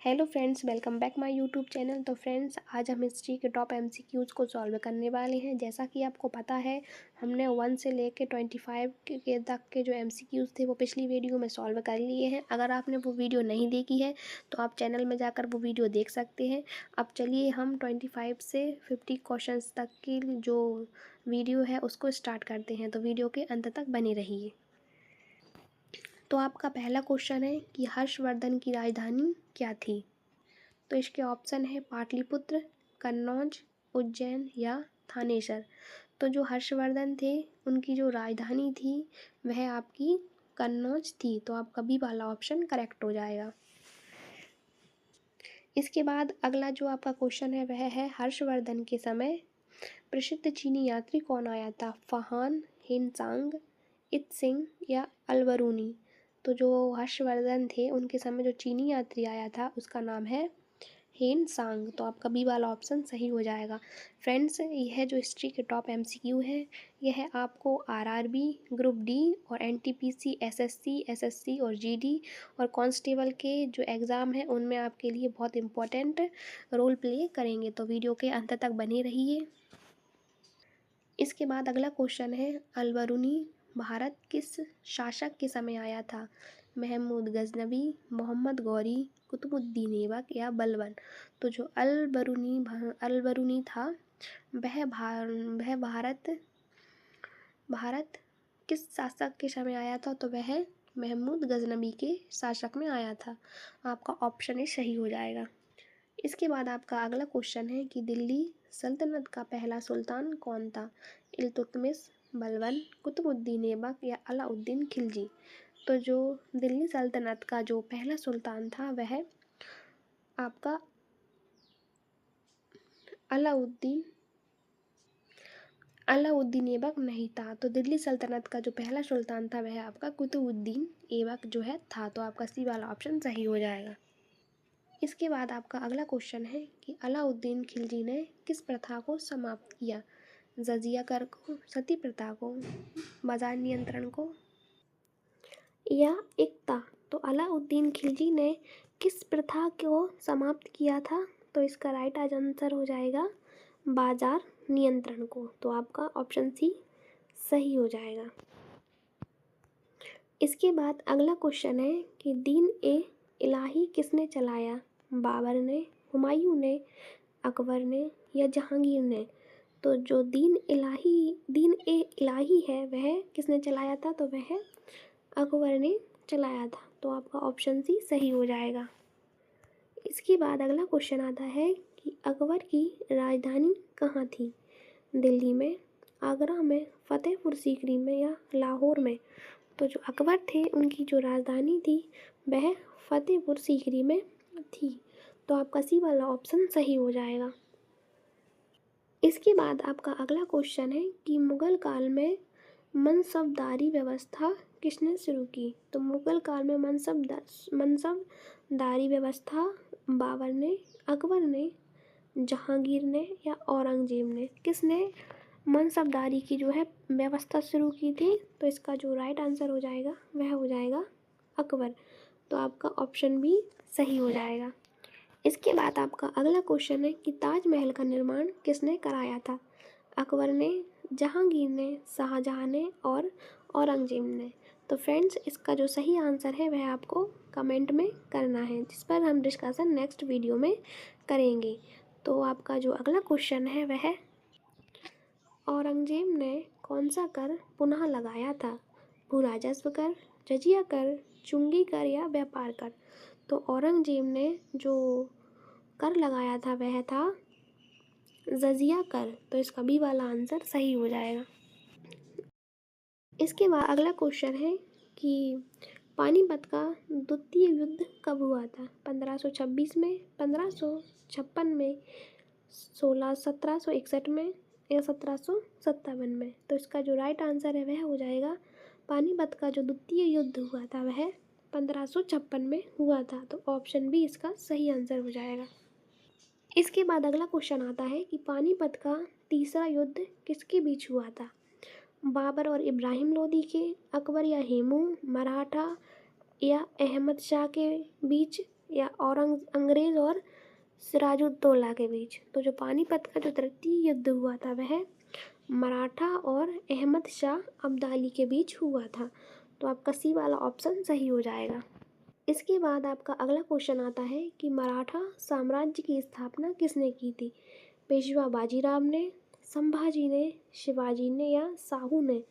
Hello friends, welcome back my YouTube channel. तो friends, आज हम हिस्ट्री के टॉप एमसीक्यूज़ को सॉल्व करने वाले हैं। जैसा कि आपको पता है, हमने 1 से लेके 25 के तक के जो एमसीक्यूज़ थे वो पिछली वीडियो में सॉल्व कर लिए हैं। अगर आपने वो वीडियो नहीं देखी है तो आप चैनल में जाकर वो वीडियो देख सकते हैं। अब चलिए हम 25 से 50 क्वेश्चन तक की जो वीडियो है उसको स्टार्ट करते हैं। तो वीडियो के अंत तक बने रहिए। तो आपका पहला क्वेश्चन है कि हर्षवर्धन की राजधानी क्या थी। तो इसके ऑप्शन है पाटलिपुत्र, कन्नौज, उज्जैन या थानेसर। तो जो हर्षवर्धन थे उनकी जो राजधानी थी वह आपकी कन्नौज थी। तो आपका बी वाला ऑप्शन करेक्ट हो जाएगा। इसके बाद अगला जो आपका क्वेश्चन है वह है हर्षवर्धन के समय प्रसिद्ध चीनी यात्री कौन आया था। फाहान, हिनसांग, इत्सिंग या अलबरूनी। तो जो हर्षवर्धन थे उनके समय जो चीनी यात्री आया था उसका नाम है हेन सांग। तो आपका बी वाला ऑप्शन सही हो जाएगा। फ्रेंड्स, यह जो हिस्ट्री के टॉप एमसीक्यू है यह आपको आरआरबी, ग्रुप डी और एनटीपीसी, एसएससी और जीडी और कांस्टेबल के जो एग्ज़ाम है उनमें आपके लिए बहुत इंपॉर्टेंट रोल प्ले करेंगे। तो वीडियो के अंत तक बने रहिए। इसके बाद अगला क्वेश्चन है अलबरूनी भारत किस शासक के समय आया था। महमूद गजनवी, मोहम्मद गौरी, कुतुबुद्दीन ऐबक या बलबन। तो जो अलबरूनी था वह भारत किस शासक के समय आया था। तो वह महमूद गजनवी के शासक में आया था। आपका ऑप्शन सही हो जाएगा। इसके बाद आपका अगला क्वेश्चन है कि दिल्ली सल्तनत का पहला सुल्तान कौन था। इल्तुतमिश, बलबन, कुतुबुद्दीन ऐबक या अलाउद्दीन खिलजी। तो जो दिल्ली सल्तनत का जो पहला सुल्तान था वह आपका अलाउद्दीन ऐबक नहीं था। तो दिल्ली सल्तनत का जो पहला सुल्तान था वह आपका कुतुबुद्दीन ऐबक जो है था। तो आपका सी वाला ऑप्शन सही हो जाएगा। इसके बाद आपका अगला क्वेश्चन है कि अलाउद्दीन खिलजी ने किस प्रथा को समाप्त किया। जजिया कर को, सती प्रथा को, बाजार नियंत्रण को या एकता। तो अलाउद्दीन खिलजी ने किस प्रथा को समाप्त किया था। तो इसका राइट आंसर हो जाएगा बाजार नियंत्रण को। तो आपका ऑप्शन सी सही हो जाएगा। इसके बाद अगला क्वेश्चन है कि दीन ए इलाही किसने चलाया। बाबर ने, हुमायूं ने, अकबर ने या जहांगीर ने। तो जो दीन ए इलाही है वह किसने चलाया था। तो वह अकबर ने चलाया था। तो आपका ऑप्शन सी सही हो जाएगा। इसके बाद अगला क्वेश्चन आता है कि अकबर की राजधानी कहाँ थी। दिल्ली में, आगरा में, फतेहपुर सीकरी में या लाहौर में। तो जो अकबर थे उनकी जो राजधानी थी वह फतेहपुर सीकरी में थी। तो आपका सी वाला ऑप्शन सही हो जाएगा। इसके बाद आपका अगला क्वेश्चन है कि मुगल काल में मनसबदारी व्यवस्था किसने शुरू की। तो मुगल काल में मनसबदारी व्यवस्था बाबर ने, अकबर ने, जहांगीर ने या औरंगजेब ने। किसने मनसबदारी की जो है व्यवस्था शुरू की थी। तो इसका जो राइट आंसर हो जाएगा वह हो जाएगा अकबर। तो आपका ऑप्शन भी सही हो जाएगा। इसके बाद आपका अगला क्वेश्चन है कि ताजमहल का निर्माण किसने कराया था। अकबर ने, जहांगीर ने, शाहजहां ने और औरंगजेब ने। तो फ्रेंड्स, इसका जो सही आंसर है वह आपको कमेंट में करना है, जिस पर हम डिस्कशन नेक्स्ट वीडियो में करेंगे। तो आपका जो अगला क्वेश्चन है वह औरंगजेब ने कौन सा कर पुनः लगाया था। भू राजस्व कर, जजिया कर, चुंगी कर या व्यापार कर। तो औरंगजेब ने जो कर लगाया था वह था जजिया कर। तो इसका बी वाला आंसर सही हो जाएगा। इसके बाद अगला क्वेश्चन है कि पानीपत का द्वितीय युद्ध कब हुआ था। 1526 में, 1556 में, 1761 में या 1757 में। तो इसका जो राइट आंसर है वह हो जाएगा पानीपत का जो द्वितीय युद्ध हुआ था वह 1556 में हुआ था। तो ऑप्शन बी इसका सही आंसर हो जाएगा। इसके बाद अगला क्वेश्चन आता है कि पानीपत का तीसरा युद्ध किसके बीच हुआ था। बाबर और इब्राहिम लोदी के, अकबर या हेमू, मराठा या अहमद शाह के बीच या अंग्रेज़ और सिराजुद्दौला के बीच। तो जो पानीपत का जो तृतीय युद्ध हुआ था वह मराठा और अहमद शाह अब्दाली के बीच हुआ था। तो आपका सी वाला ऑप्शन सही हो जाएगा। इसके बाद आपका अगला क्वेश्चन आता है कि मराठा साम्राज्य की स्थापना किसने की थी? पेशवा बाजीराव ने, संभाजी ने, शिवाजी ने या साहू ने?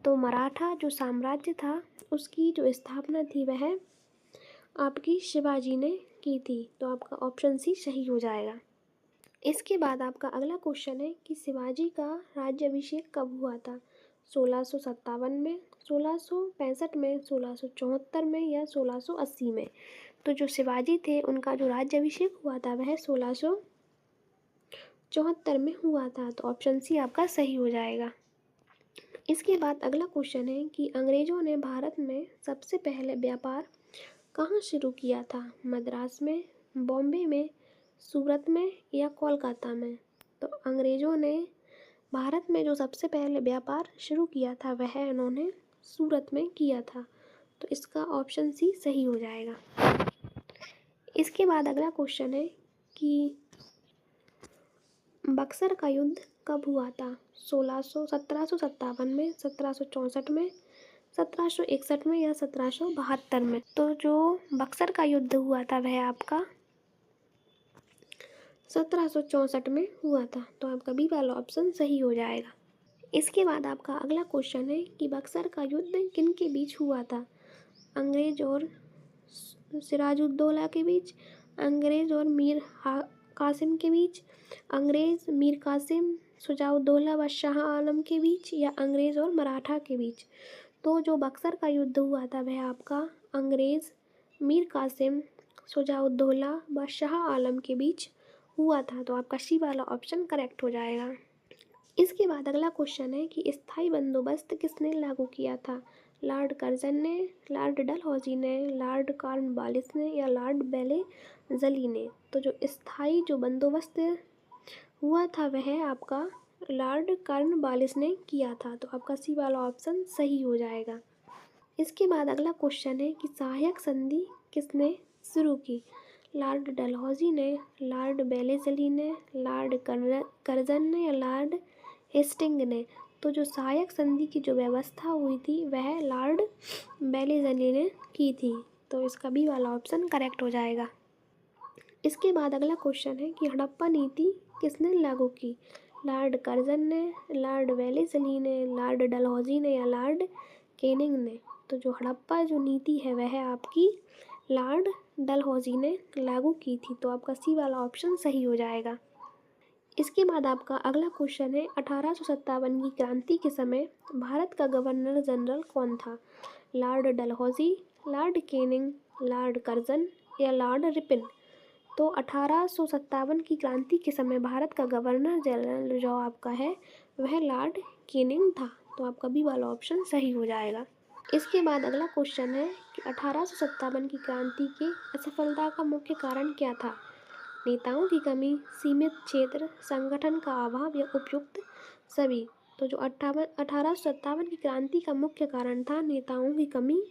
तो मराठा जो साम्राज्य था उसकी जो स्थापना थी वह आपकी शिवाजी ने की थी। तो आपका ऑप्शन सी सही हो जाएगा। इसके बाद आपका अगला क्वेश्चन है कि शिवाजी का राज्याभिषेक कब हुआ था? 1657 में, 1665 में, 1674 में या 1680 में? तो जो शिवाजी थे उनका जो राज्याभिषेक हुआ था वह 1674 में हुआ था। तो ऑप्शन सी आपका सही हो जाएगा। इसके बाद अगला क्वेश्चन है कि अंग्रेज़ों ने भारत में सबसे पहले व्यापार कहाँ शुरू किया था? मद्रास में, बॉम्बे में, सूरत में या कोलकाता में? तो अंग्रेज़ों ने भारत में जो सबसे पहले व्यापार शुरू किया था वह उन्होंने सूरत में किया था। तो इसका ऑप्शन सी सही हो जाएगा। इसके बाद अगला क्वेश्चन है कि बक्सर का युद्ध कब हुआ था? 1757 में, 1764 में, 1761 में या 1772 में? तो जो बक्सर का युद्ध हुआ था वह आपका 1764 में हुआ था। तो आपका बी वाला ऑप्शन सही हो जाएगा। इसके बाद आपका अगला क्वेश्चन है कि बक्सर का युद्ध किन के बीच हुआ था? अंग्रेज और सिराजुद्दौला के बीच, अंग्रेज और कासिम के बीच, अंग्रेज मीर कासिम शुजाउद्दौला व शाह आलम के बीच या अंग्रेज और मराठा के बीच? तो जो बक्सर का युद्ध हुआ था वह आपका अंग्रेज मीर कासिम शुजाउद्दौला व शाह आलम के बीच हुआ था। तो आपका सी वाला ऑप्शन करेक्ट हो जाएगा। इसके बाद अगला क्वेश्चन है कि स्थायी बंदोबस्त किसने लागू किया था? लॉर्ड कर्जन ने, लॉर्ड डलहौजी ने, लॉर्ड कॉर्नवालिस ने या लॉर्ड वेलेज़ली ने? तो जो स्थायी जो बंदोबस्त हुआ था वह आपका लॉर्ड कॉर्नवालिस ने किया था। तो आपका सी वाला ऑप्शन सही हो जाएगा। इसके बाद अगला क्वेश्चन है कि सहायक संधि किसने शुरू की? लॉर्ड डलहौजी ने, लॉर्ड वेलेज़ली ने, लॉर्ड कर्जन ने या लॉर्ड हेस्टिंग ने? तो जो सहायक संधि की जो व्यवस्था हुई थी वह लॉर्ड वेलेज़ली ने की थी। तो इसका बी वाला ऑप्शन करेक्ट हो जाएगा। इसके बाद अगला क्वेश्चन है कि हड़प्पा नीति किसने लागू की? लॉर्ड कर्जन ने, लॉर्ड वेलेज़ली ने, लॉर्ड डलहौजी ने या लॉर्ड कैनिंग ने? तो जो हड़प्पा जो नीति है वह आपकी लॉर्ड डलहौजी ने लागू की थी। तो आपका सी वाला ऑप्शन सही हो जाएगा। इसके बाद आपका अगला क्वेश्चन है 1857 की क्रांति के समय भारत का गवर्नर जनरल कौन था? Lord Dalhousie, Lord Canning, Lord Curzon या लॉर्ड रिपन? तो 1857 की क्रांति के समय भारत का गवर्नर जनरल जो आपका है वह लॉर्ड कैनिंग था। तो आपका बी वाला ऑप्शन सही हो जाएगा। इसके बाद अगला क्वेश्चन है कि 1857 की क्रांति की असफलता का मुख्य कारण क्या था? नेताओं की कमी, सीमित क्षेत्र, संगठन का अभाव या उपयुक्त सभी? तो जो 1857 की क्रांति का मुख्य कारण था नेताओं की कमी,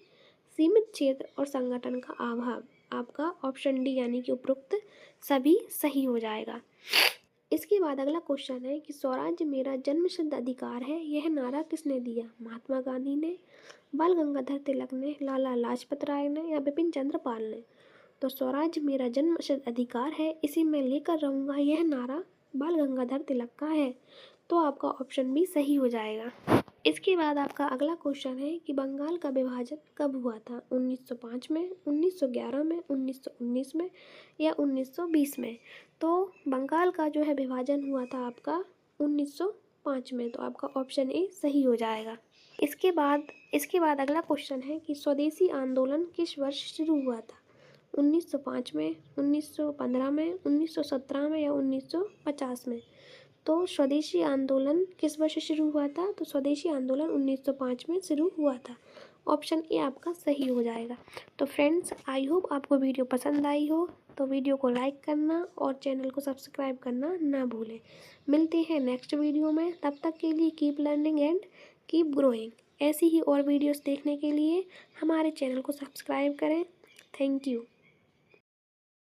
सीमित क्षेत्र और संगठन का अभाव। आपका ऑप्शन डी यानी कि उपयुक्त सभी सही हो जाएगा। इसके बाद अगला क्वेश्चन है कि स्वराज्य मेरा जन्मसिद्ध अधिकार है यह नारा किसने दिया? महात्मा गांधी ने, बाल गंगाधर तिलक ने, लाला लाजपत राय ने या बिपिन चंद्र पाल ने? तो स्वराज्य मेरा जन्मसिद्ध अधिकार है इसे मैं लेकर रहूँगा यह नारा बाल गंगाधर तिलक का है। तो आपका ऑप्शन बी सही हो जाएगा। इसके बाद आपका अगला क्वेश्चन है कि बंगाल का विभाजन कब हुआ था? 1905 में, 1911 में, 1919 में या 1920 में? तो बंगाल का जो है विभाजन हुआ था आपका 1905 में। तो आपका ऑप्शन ए सही हो जाएगा। इसके बाद अगला क्वेश्चन है कि स्वदेशी आंदोलन किस वर्ष शुरू हुआ था? 1905 में, 1915 में, 1917 में या 1950 में? तो स्वदेशी आंदोलन किस वर्ष शुरू हुआ था? तो स्वदेशी आंदोलन 1905 में शुरू हुआ था। ऑप्शन ए आपका सही हो जाएगा। तो फ्रेंड्स, आई होप आपको वीडियो पसंद आई हो, तो वीडियो को लाइक करना और चैनल को सब्सक्राइब करना ना भूलें। मिलते हैं नेक्स्ट वीडियो में, तब तक के लिए keep learning and keep growing. ऐसी ही और वीडियोस देखने के लिए हमारे चैनल को सब्सक्राइब करें। Thank you.